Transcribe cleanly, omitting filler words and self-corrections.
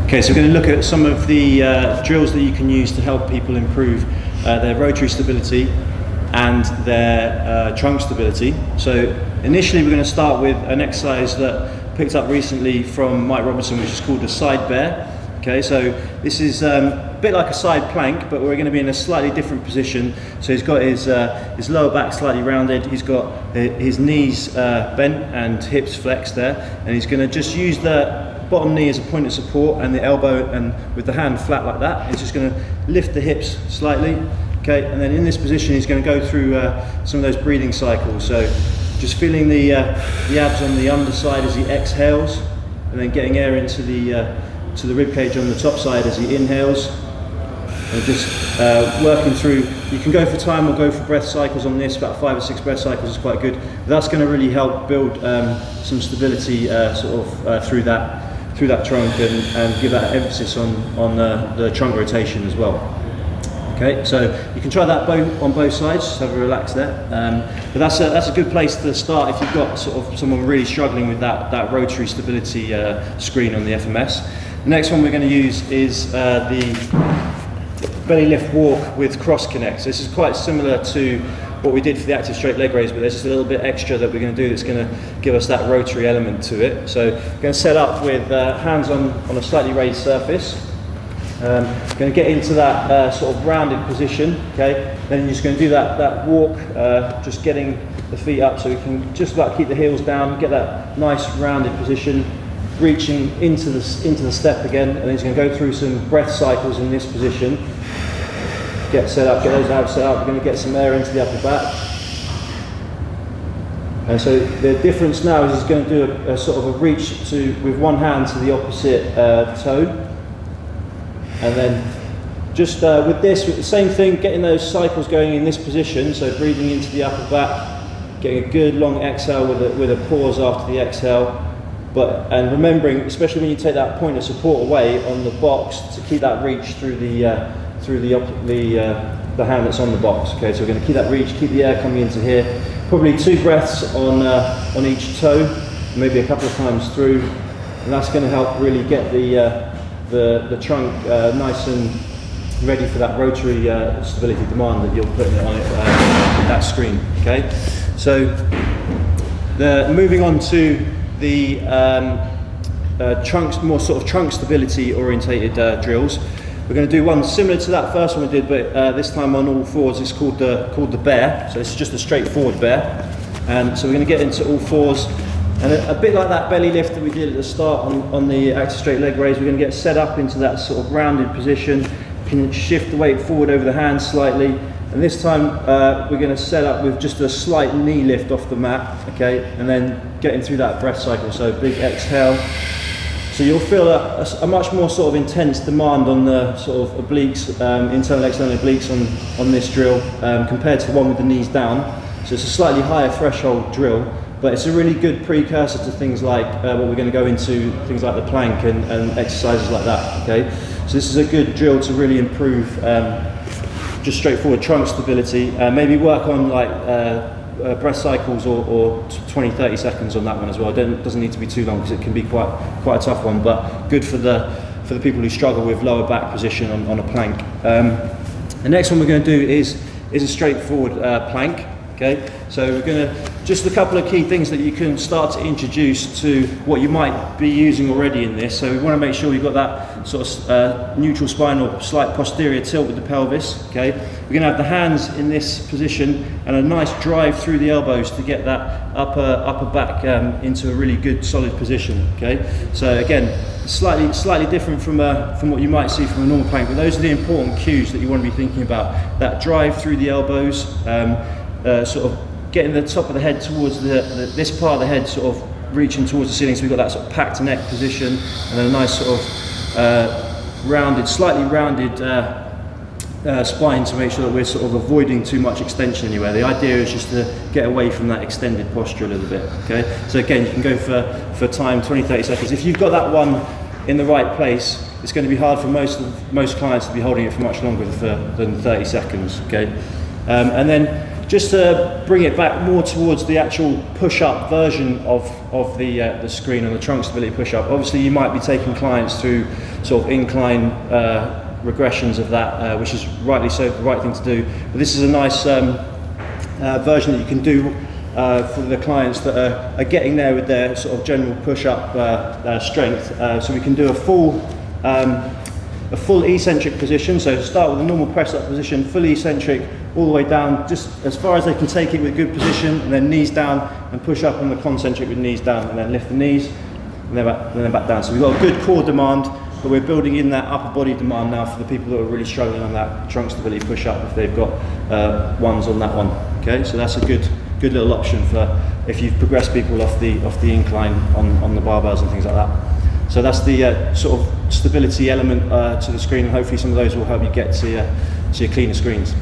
Okay, so we're going to look at some of the drills that you can use to help people improve their rotary stability and their trunk stability. So initially we're going to start with an exercise that I picked up recently from Mike Robinson, which is called the side bear. Okay, so this is a bit like a side plank, but we're going to be in a slightly different position. So he's got his lower back slightly rounded, he's got his knees bent and hips flexed there, and he's going to just use the bottom knee as a point of support and the elbow, and with the hand flat like that, he's just going to lift the hips slightly. Okay, and then in this position he's going to go through some of those breathing cycles. So just feeling the abs on the underside as he exhales, and then getting air into the rib cage on the top side as he inhales, and just working through. You can go for time or go for breath cycles on this. About 5 or 6 breath cycles is quite good. But that's going to really help build some stability through that trunk, and give that emphasis on the trunk rotation as well. Okay, so you can try that on both sides, just have a relax there. But that's a good place to start if you've got sort of someone really struggling with that rotary stability screen on the FMS. The next one we're going to use is the belly lift walk with cross connect. So this is quite similar to what we did for the active straight leg raise, but there's just a little bit extra that we're going to do that's going to give us that rotary element to it. So we're going to set up with hands on a slightly raised surface. Going to get into that sort of rounded position. Okay, then you're just going to do that walk, just getting the feet up so we can just about keep the heels down, get that nice rounded position, reaching into the step again, and then he's going to go through some breath cycles in this position. Get set up, get those abs set up. We're going to get some air into the upper back. And so the difference now is he's going to do a sort of a reach with one hand to the opposite toe, and then just with this, with the same thing, getting those cycles going in this position. So breathing into the upper back, getting a good long exhale with a pause after the exhale. And remembering, especially when you take that point of support away on the box, to keep that reach through the hand that's on the box. Okay, so we're going to keep that reach, keep the air coming into here. Probably 2 breaths on each toe, maybe a couple of times through, and that's going to help really get the trunk nice and ready for that rotary stability demand that you're putting on it with that screen. Okay, so moving on to the more sort of trunk stability orientated drills. We're going to do one similar to that first one we did, but this time on all fours. It's called the bear. So it's just a straightforward bear, and so we're going to get into all fours, and a bit like that belly lift that we did at the start on the active straight leg raise. We're going to get set up into that sort of rounded position. You can shift the weight forward over the hands slightly. And this time we're going to set up with just a slight knee lift off the mat, okay, and then getting through that breath cycle. So big exhale. So you'll feel a much more sort of intense demand on the sort of obliques, internal external obliques on this drill compared to the one with the knees down. So it's a slightly higher threshold drill, but it's a really good precursor to things like what we're going to go into, things like the plank and exercises like that. Okay, so this is a good drill to really improve just straightforward trunk stability. Maybe work on like breath cycles or 20-30 seconds on that one as well. It doesn't need to be too long because it can be quite a tough one, but good for the people who struggle with lower back position on a plank. The next one we're going to do is a straightforward plank. Okay, so we're going to just a couple of key things that you can start to introduce to what you might be using already in this. So we want to make sure you've got that sort of neutral spine or slight posterior tilt with the pelvis. Okay, we're going to have the hands in this position and a nice drive through the elbows to get that upper back into a really good solid position. Okay, so again, slightly different from what you might see from a normal plank, but those are the important cues that you want to be thinking about. That drive through the elbows. Sort of getting the top of the head towards this part of the head, sort of reaching towards the ceiling, so we've got that sort of packed neck position, and then a nice sort of rounded, slightly rounded spine to make sure that we're sort of avoiding too much extension anywhere. The idea is just to get away from that extended posture a little bit. Okay, so again, you can go for time, 20-30 seconds. If you've got that one in the right place, it's going to be hard for most clients to be holding it for much longer than 30 seconds. Okay, and then just to bring it back more towards the actual push-up version of the screen on the trunk stability push-up. Obviously you might be taking clients through sort of incline regressions of that, which is rightly so the right thing to do. But this is a nice version that you can do for the clients that are getting there with their sort of general push-up strength. So we can do a full eccentric position. So start with a normal press-up position, full eccentric, all the way down, just as far as they can take it with good position, and then knees down, and push up on the concentric with knees down, and then lift the knees, and then back down. So we've got a good core demand, but we're building in that upper body demand now for the people that are really struggling on that trunk stability push-up if they've got ones on that one. Okay, so that's a good little option for if you've progressed people off the incline on the barbells and things like that. So that's the sort of stability element to the screen, and hopefully some of those will help you get to your cleaner screens.